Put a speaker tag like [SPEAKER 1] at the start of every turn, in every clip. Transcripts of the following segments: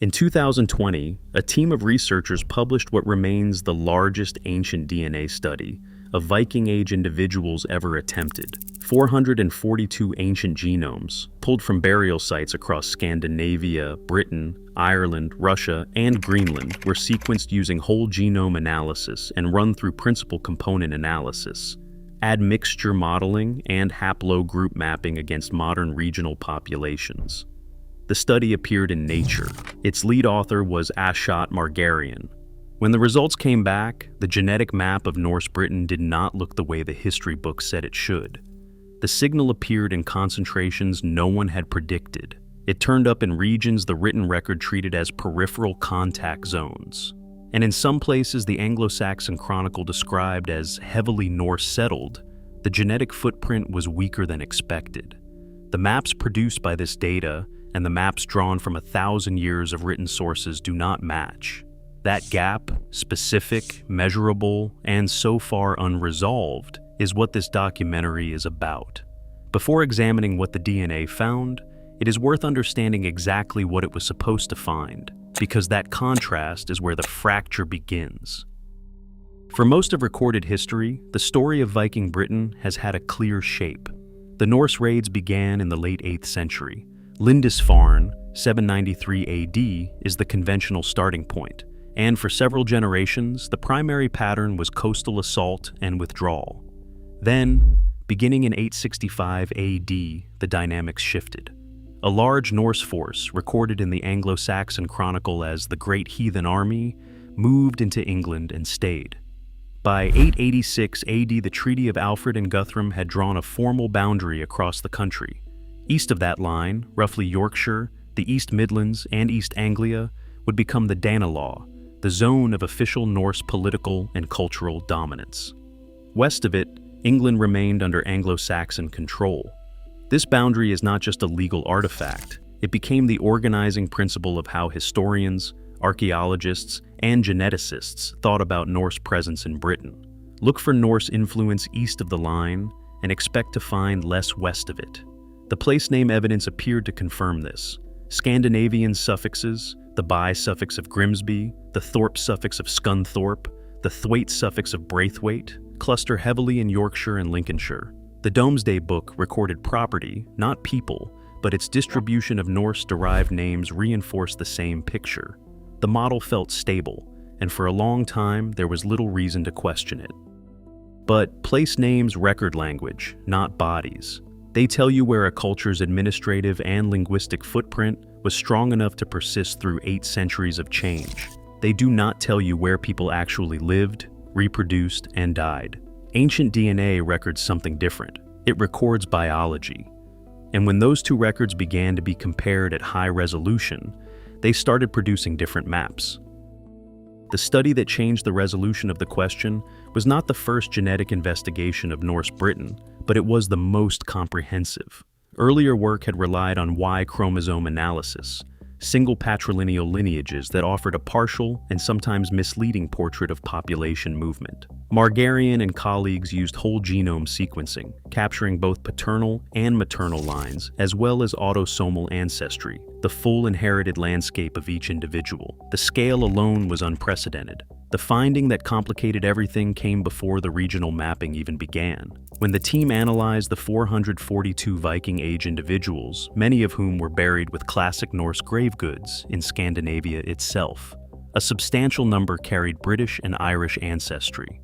[SPEAKER 1] In 2020, a team of researchers published what remains the largest ancient DNA study of Viking Age individuals ever attempted. 442 ancient genomes, pulled from burial sites across Scandinavia, Britain, Ireland, Russia, and Greenland, were sequenced using whole genome analysis and run through principal component analysis. Add mixture modeling and haplogroup mapping against modern regional populations. The study appeared in Nature. Its lead author was Ashot Margarian. When the results came back, the genetic map of Norse Britain did not look the way the history books said it should. The signal appeared in concentrations no one had predicted. It turned up in regions the written record treated as peripheral contact zones. And in some places the Anglo-Saxon Chronicle described as heavily Norse settled, the genetic footprint was weaker than expected. The maps produced by this data and the maps drawn from 1,000 years of written sources do not match. That gap, specific, measurable, and so far unresolved, is what this documentary is about. Before examining what the DNA found, it is worth understanding exactly what it was supposed to find, because that contrast is where the fracture begins. For most of recorded history, the story of Viking Britain has had a clear shape. The Norse raids began in the late 8th century. Lindisfarne, 793 AD, is the conventional starting point, and for several generations, the primary pattern was coastal assault and withdrawal. Then, beginning in 865 AD, the dynamics shifted. A large Norse force, recorded in the Anglo-Saxon Chronicle as the Great Heathen Army, moved into England and stayed. By 886 AD, the Treaty of Alfred and Guthrum had drawn a formal boundary across the country. East of that line, roughly Yorkshire, the East Midlands, and East Anglia, would become the Danelaw, the zone of official Norse political and cultural dominance. West of it, England remained under Anglo-Saxon control. This boundary is not just a legal artifact, it became the organizing principle of how historians, archaeologists, and geneticists thought about Norse presence in Britain. Look for Norse influence east of the line and expect to find less west of it. The place name evidence appeared to confirm this. Scandinavian suffixes, the by suffix of Grimsby, the Thorpe suffix of Scunthorpe, the Thwaite suffix of Braithwaite, cluster heavily in Yorkshire and Lincolnshire. The Domesday Book recorded property, not people, but its distribution of Norse-derived names reinforced the same picture. The model felt stable, and for a long time there was little reason to question it. But place names record language, not bodies. They tell you where a culture's administrative and linguistic footprint was strong enough to persist through 8 centuries of change. They do not tell you where people actually lived, reproduced, and died. Ancient DNA records something different. It records biology. And when those two records began to be compared at high resolution, they started producing different maps. The study that changed the resolution of the question was not the first genetic investigation of Norse Britain, but it was the most comprehensive. Earlier work had relied on Y chromosome analysis, single patrilineal lineages that offered a partial and sometimes misleading portrait of population movement. Margarian and colleagues used whole genome sequencing, capturing both paternal and maternal lines, as well as autosomal ancestry, the full inherited landscape of each individual. The scale alone was unprecedented. The finding that complicated everything came before the regional mapping even began. When the team analyzed the 442 Viking Age individuals, many of whom were buried with classic Norse grave goods in Scandinavia itself, a substantial number carried British and Irish ancestry.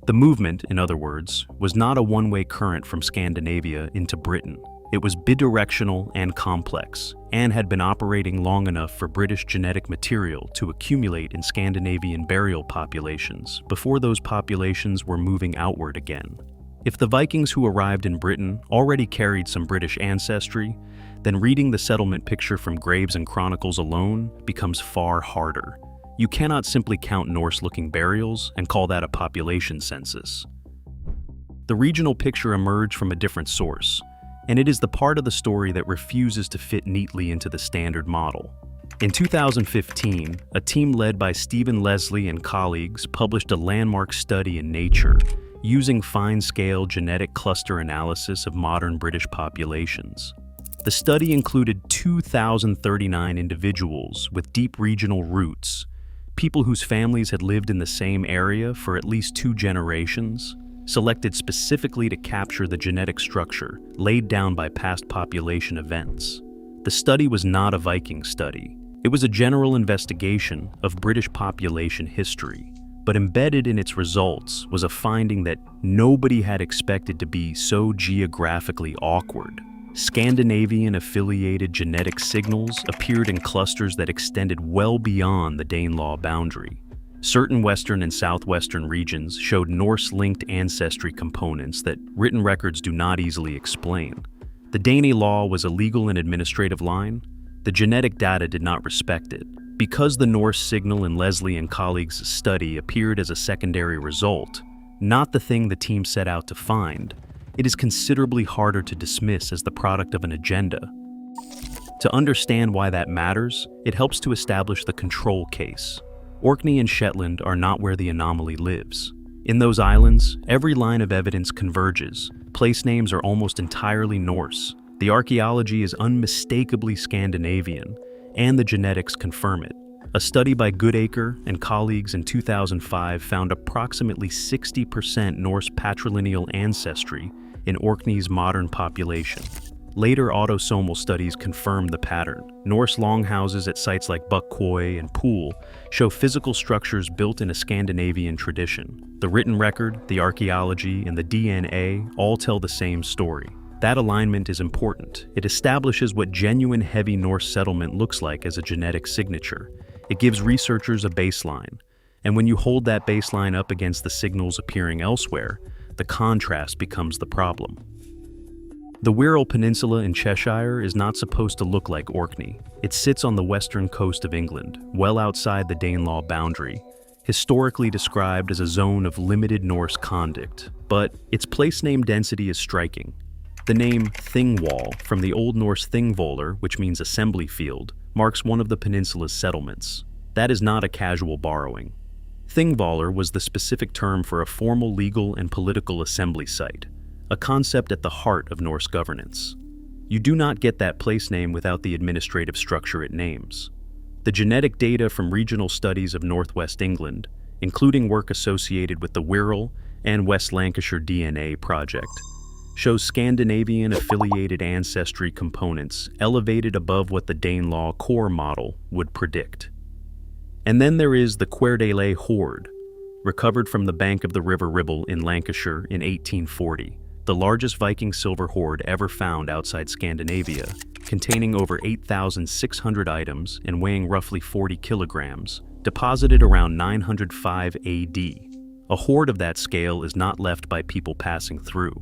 [SPEAKER 1] The movement, in other words, was not a one-way current from Scandinavia into Britain. It was bidirectional and complex, and had been operating long enough for British genetic material to accumulate in Scandinavian burial populations before those populations were moving outward again. If the Vikings who arrived in Britain already carried some British ancestry, then reading the settlement picture from graves and chronicles alone becomes far harder. You cannot simply count Norse-looking burials and call that a population census. The regional picture emerged from a different source, and it is the part of the story that refuses to fit neatly into the standard model. In 2015, a team led by Stephen Leslie and colleagues published a landmark study in Nature using fine-scale genetic cluster analysis of modern British populations. The study included 2,039 individuals with deep regional roots, people whose families had lived in the same area for at least 2 generations, selected specifically to capture the genetic structure laid down by past population events. The study was not a Viking study. It was a general investigation of British population history, but embedded in its results was a finding that nobody had expected to be so geographically awkward. Scandinavian-affiliated genetic signals appeared in clusters that extended well beyond the Danelaw boundary. Certain western and southwestern regions showed Norse-linked ancestry components that written records do not easily explain. The Danelaw was a legal and administrative line. The genetic data did not respect it. Because the Norse signal in Leslie and colleagues' study appeared as a secondary result, not the thing the team set out to find, it is considerably harder to dismiss as the product of an agenda. To understand why that matters, it helps to establish the control case. Orkney and Shetland are not where the anomaly lives. In those islands, every line of evidence converges. Place names are almost entirely Norse. The archaeology is unmistakably Scandinavian, and the genetics confirm it. A study by Goodacre and colleagues in 2005 found approximately 60% Norse patrilineal ancestry in Orkney's modern population. Later autosomal studies confirmed the pattern. Norse longhouses at sites like Buckquoy and Poole show physical structures built in a Scandinavian tradition. The written record, the archaeology, and the DNA all tell the same story. That alignment is important. It establishes what genuine heavy Norse settlement looks like as a genetic signature. It gives researchers a baseline. And when you hold that baseline up against the signals appearing elsewhere, the contrast becomes the problem. The Wirral Peninsula in Cheshire is not supposed to look like Orkney. It sits on the western coast of England, well outside the Danelaw boundary, historically described as a zone of limited Norse conduct. But its place name density is striking. The name Thingwall, from the Old Norse Thingvollr, which means assembly field, marks one of the peninsula's settlements. That is not a casual borrowing. Thingvollr was the specific term for a formal legal and political assembly site, a concept at the heart of Norse governance. You do not get that place name without the administrative structure it names. The genetic data from regional studies of northwest England, including work associated with the Wirral and West Lancashire DNA project, shows Scandinavian-affiliated ancestry components elevated above what the Danelaw core model would predict. And then there is the Cuerdale hoard, recovered from the bank of the River Ribble in Lancashire in 1840, the largest Viking silver hoard ever found outside Scandinavia, containing over 8,600 items and weighing roughly 40 kilograms, deposited around 905 AD. A hoard of that scale is not left by people passing through.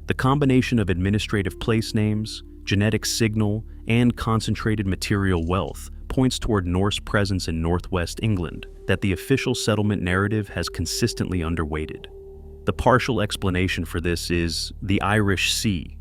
[SPEAKER 1] The combination of administrative place names, genetic signal, and concentrated material wealth points toward Norse presence in northwest England that the official settlement narrative has consistently underweighted. The partial explanation for this is the Irish Sea.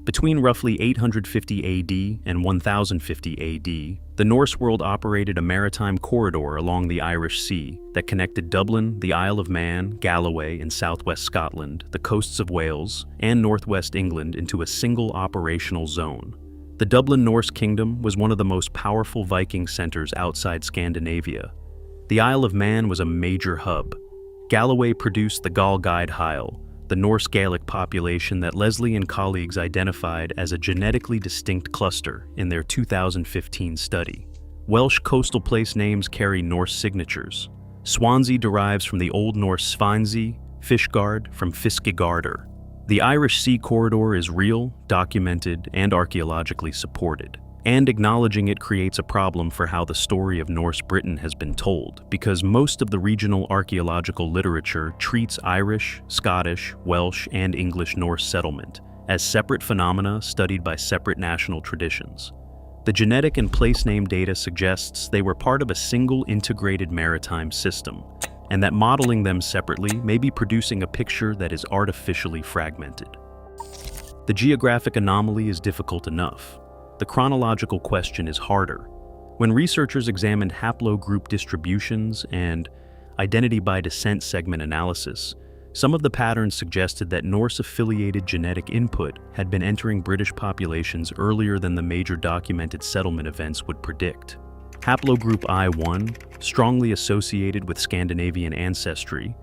[SPEAKER 1] Between roughly 850 AD and 1050 AD, the Norse world operated a maritime corridor along the Irish Sea that connected Dublin, the Isle of Man, Galloway, and southwest Scotland, the coasts of Wales, and northwest England into a single operational zone. The Dublin Norse Kingdom was one of the most powerful Viking centers outside Scandinavia. The Isle of Man was a major hub. Galloway produced the Galgaid Heil, the Norse Gaelic population that Leslie and colleagues identified as a genetically distinct cluster in their 2015 study. Welsh coastal place names carry Norse signatures. Swansea derives from the Old Norse Svansey, Fishguard from Fiskigarder. The Irish Sea corridor is real, documented, and archaeologically supported. And acknowledging it creates a problem for how the story of Norse Britain has been told, because most of the regional archaeological literature treats Irish, Scottish, Welsh, and English Norse settlement as separate phenomena studied by separate national traditions. The genetic and place name data suggests they were part of a single integrated maritime system, and that modeling them separately may be producing a picture that is artificially fragmented. The geographic anomaly is difficult enough. The chronological question is harder. When researchers examined haplogroup distributions and identity by descent segment analysis, Some of the patterns suggested that Norse-affiliated genetic input had been entering British populations earlier than the major documented settlement events would predict. Haplogroup I1, strongly associated with Scandinavian ancestry,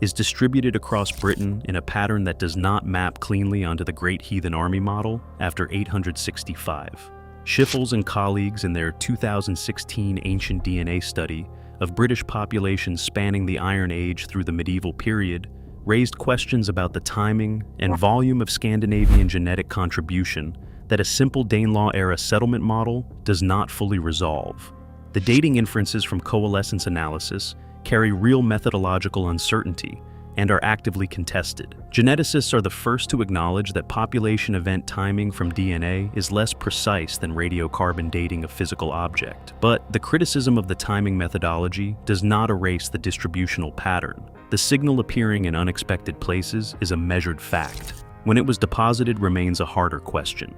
[SPEAKER 1] is distributed across Britain in a pattern that does not map cleanly onto the Great Heathen Army model after 865. Schiffels and colleagues in their 2016 ancient DNA study of British populations spanning the Iron Age through the medieval period raised questions about the timing and volume of Scandinavian genetic contribution that a simple Danelaw-era settlement model does not fully resolve. The dating inferences from coalescence analysis carry real methodological uncertainty and are actively contested. Geneticists are the first to acknowledge that population event timing from DNA is less precise than radiocarbon dating a physical object. But the criticism of the timing methodology does not erase the distributional pattern. The signal appearing in unexpected places is a measured fact. When it was deposited remains a harder question.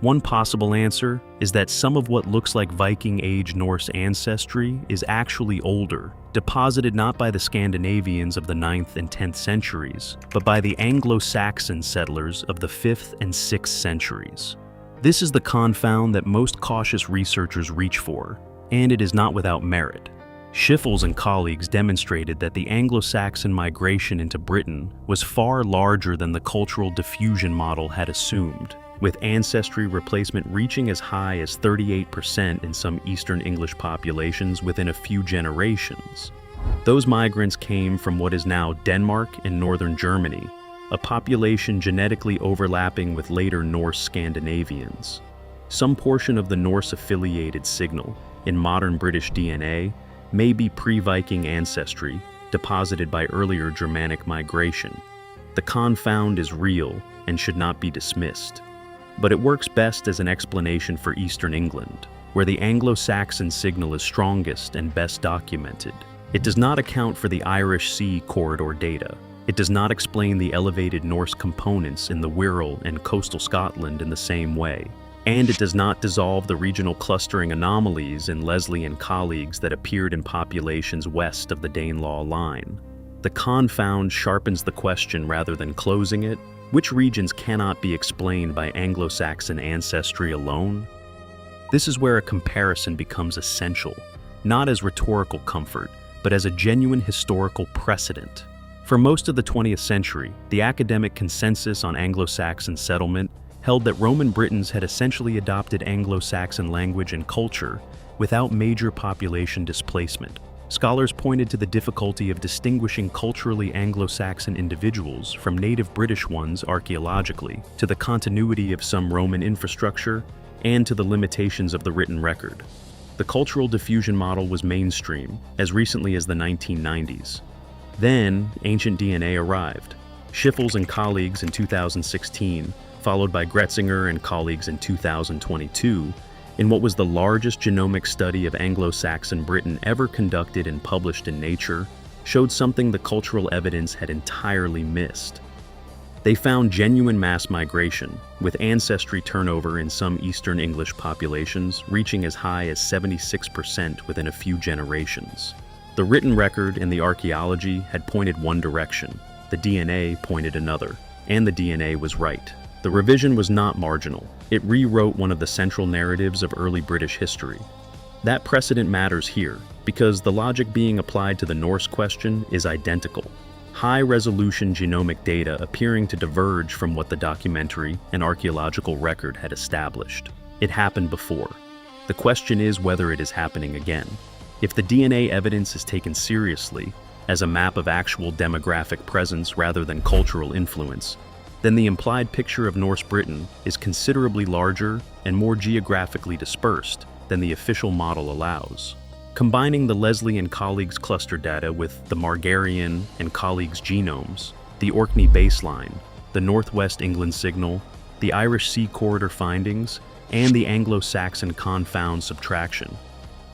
[SPEAKER 1] One possible answer is that some of what looks like Viking-age Norse ancestry is actually older, deposited not by the Scandinavians of the 9th and 10th centuries, but by the Anglo-Saxon settlers of the 5th and 6th centuries. This is the confound that most cautious researchers reach for, and it is not without merit. Schiffels and colleagues demonstrated that the Anglo-Saxon migration into Britain was far larger than the cultural diffusion model had assumed, with ancestry replacement reaching as high as 38% in some Eastern English populations within a few generations. Those migrants came from what is now Denmark and northern Germany, a population genetically overlapping with later Norse Scandinavians. Some portion of the Norse-affiliated signal in modern British DNA may be pre-Viking ancestry deposited by earlier Germanic migration. The confound is real and should not be dismissed. But it works best as an explanation for Eastern England, where the Anglo-Saxon signal is strongest and best documented. It does not account for the Irish Sea corridor data. It does not explain the elevated Norse components in the Wirral and coastal Scotland in the same way. And it does not dissolve the regional clustering anomalies in Leslie and colleagues that appeared in populations west of the Danelaw line. The confound sharpens the question rather than closing it. Which regions cannot be explained by Anglo-Saxon ancestry alone? This is where a comparison becomes essential, not as rhetorical comfort, but as a genuine historical precedent. For most of the 20th century, the academic consensus on Anglo-Saxon settlement held that Roman Britons had essentially adopted Anglo-Saxon language and culture without major population displacement. Scholars pointed to the difficulty of distinguishing culturally Anglo-Saxon individuals from native British ones archaeologically, to the continuity of some Roman infrastructure, and to the limitations of the written record. The cultural diffusion model was mainstream as recently as the 1990s. Then, ancient DNA arrived. Schiffels and colleagues in 2016, followed by Gretzinger and colleagues in 2022, in what was the largest genomic study of Anglo-Saxon Britain ever conducted and published in Nature, showed something the cultural evidence had entirely missed. They found genuine mass migration, with ancestry turnover in some Eastern English populations reaching as high as 76% within a few generations. The written record and the archaeology had pointed one direction, the DNA pointed another, and the DNA was right. The revision was not marginal. It rewrote one of the central narratives of early British history. That precedent matters here, because the logic being applied to the Norse question is identical. High-resolution genomic data appearing to diverge from what the documentary and archaeological record had established. It happened before. The question is whether it is happening again. If the DNA evidence is taken seriously, as a map of actual demographic presence rather than cultural influence, then the implied picture of Norse Britain is considerably larger and more geographically dispersed than the official model allows. Combining the Leslie and colleagues cluster data with the Margarian and colleagues genomes, the Orkney baseline, the Northwest England signal, the Irish Sea corridor findings, and the Anglo-Saxon confound subtraction,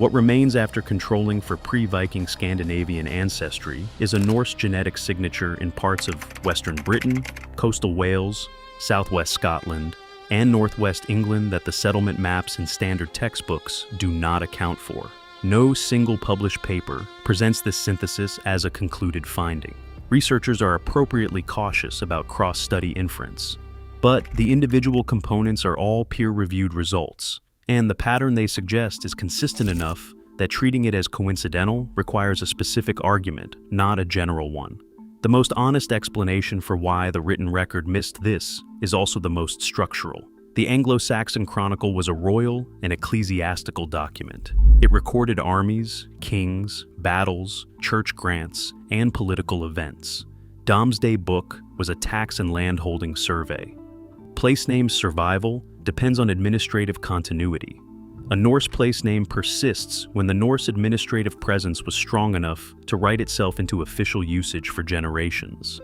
[SPEAKER 1] what remains after controlling for pre-Viking Scandinavian ancestry is a Norse genetic signature in parts of Western Britain, coastal Wales, southwest Scotland, and northwest England that the settlement maps and standard textbooks do not account for. No single published paper presents this synthesis as a concluded finding. Researchers are appropriately cautious about cross-study inference. But the individual components are all peer-reviewed results, and the pattern they suggest is consistent enough that treating it as coincidental requires a specific argument, not a general one. The most honest explanation for why the written record missed this is also the most structural. The Anglo-Saxon Chronicle was a royal and ecclesiastical document. It recorded armies, kings, battles, church grants, and political events. Domesday Book was a tax and landholding survey. Place name's survival depends on administrative continuity. A Norse place name persists when the Norse administrative presence was strong enough to write itself into official usage for generations.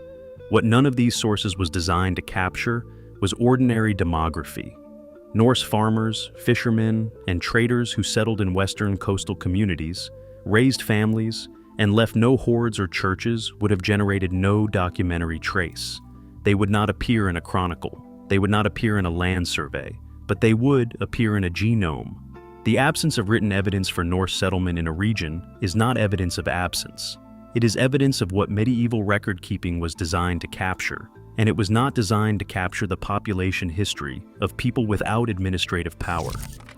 [SPEAKER 1] What none of these sources was designed to capture was ordinary demography. Norse farmers, fishermen, and traders who settled in western coastal communities, raised families, and left no hordes or churches would have generated no documentary trace. They would not appear in a chronicle. They would not appear in a land survey, but they would appear in a genome. The absence of written evidence for Norse settlement in a region is not evidence of absence. It is evidence of what medieval record-keeping was designed to capture, and it was not designed to capture the population history of people without administrative power.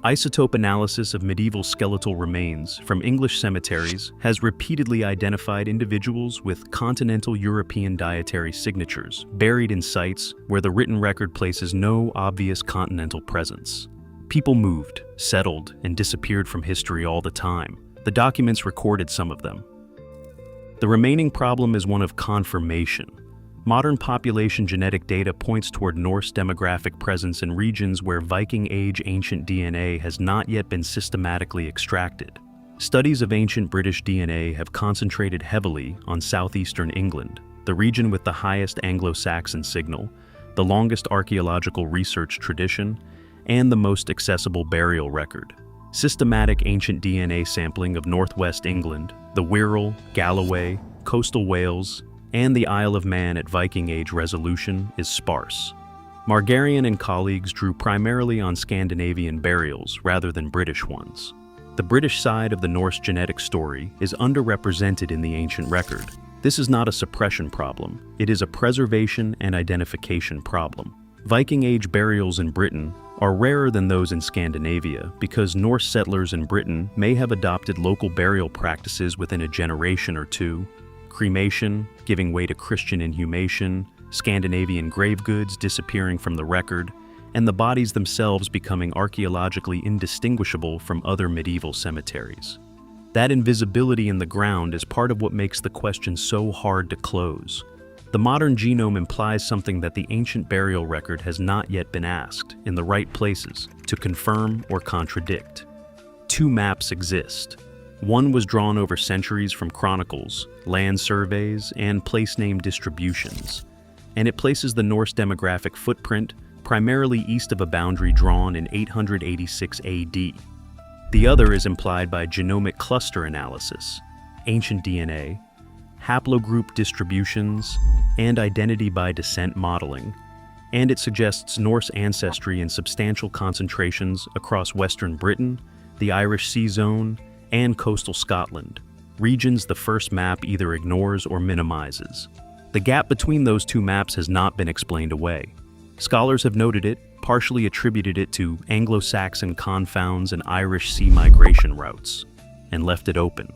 [SPEAKER 1] Isotope analysis of medieval skeletal remains from English cemeteries has repeatedly identified individuals with continental European dietary signatures buried in sites where the written record places no obvious continental presence. People moved, settled, and disappeared from history all the time. The documents recorded some of them. The remaining problem is one of confirmation. Modern population genetic data points toward Norse demographic presence in regions where Viking Age ancient DNA has not yet been systematically extracted. Studies of ancient British DNA have concentrated heavily on southeastern England, the region with the highest Anglo-Saxon signal, the longest archaeological research tradition, and the most accessible burial record. Systematic ancient DNA sampling of northwest England, the Wirral, Galloway, coastal Wales, and the Isle of Man at Viking Age resolution is sparse. Margarian and colleagues drew primarily on Scandinavian burials rather than British ones. The British side of the Norse genetic story is underrepresented in the ancient record. This is not a suppression problem, it is a preservation and identification problem. Viking Age burials in Britain are rarer than those in Scandinavia because Norse settlers in Britain may have adopted local burial practices within a generation or two. Cremation, giving way to Christian inhumation, Scandinavian grave goods disappearing from the record, and the bodies themselves becoming archaeologically indistinguishable from other medieval cemeteries. That invisibility in the ground is part of what makes the question so hard to close. The modern genome implies something that the ancient burial record has not yet been asked, in the right places, to confirm or contradict. Two maps exist. One was drawn over centuries from chronicles, land surveys, and place name distributions, and it places the Norse demographic footprint primarily east of a boundary drawn in 886 AD. The other is implied by genomic cluster analysis, ancient DNA, haplogroup distributions, and identity by descent modeling, and it suggests Norse ancestry in substantial concentrations across Western Britain, the Irish Sea Zone, and coastal Scotland, regions the first map either ignores or minimizes. The gap between those two maps has not been explained away. Scholars have noted it, partially attributed it to Anglo-Saxon confounds and Irish sea migration routes, and left it open.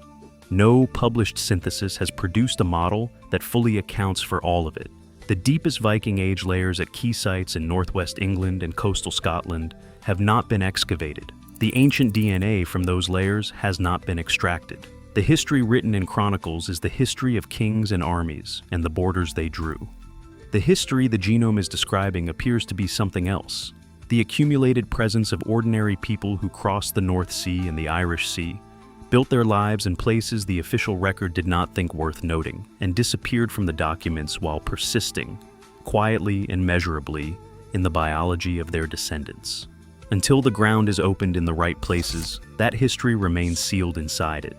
[SPEAKER 1] No published synthesis has produced a model that fully accounts for all of it. The deepest Viking Age layers at key sites in northwest England and coastal Scotland have not been excavated. The ancient DNA from those layers has not been extracted. The history written in chronicles is the history of kings and armies and the borders they drew. The history the genome is describing appears to be something else. The accumulated presence of ordinary people who crossed the North Sea and the Irish Sea, built their lives in places the official record did not think worth noting, and disappeared from the documents while persisting, quietly and measurably, in the biology of their descendants. Until the ground is opened in the right places, that history remains sealed inside it.